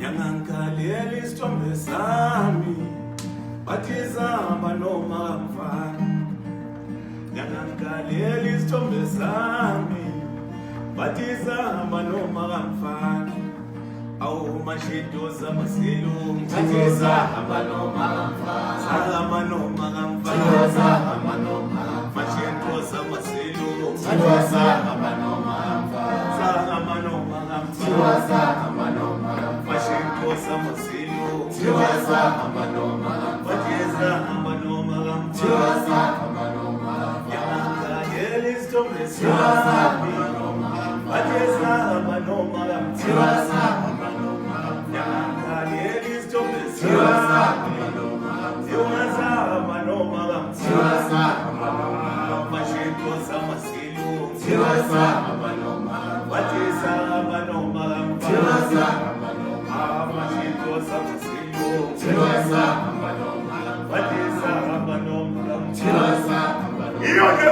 Nyangangalela isithombe sami bathizamba noma kamfana. Nyangangalela isithombe sami bathizamba noma kamfana. Awu mashedoza maselo Bathizamba noma kamfana. Sahamba noma kamfana. Bathizamba noma kamfana. Mashedoza maselo Bathizamba noma kamfana. Sahamba noma kamfana. Bathizamba noma kamfana. Mashedoza maselo Bathizamba noma kamfana. bathizamba noma kamfana. Bathizamba noma kamfana. Nyangangalela isithombe Bathizamba sami noma kamfana. bathizamba noma kamfana. Bathizamba noma kamfana. Nyangangalela isithombe Bathizamba sami noma kamfana. Sihamba noma kamfana. Bathizamba noma kamfana. Mashedoza maselo Bathizamba noma kamfana. bathizamba noma kamfana. Bathizamba noma Mashedoza maselo Bathizamba noma kamfana. bathizamba noma kamfana. Bathizamba noma Iyo ke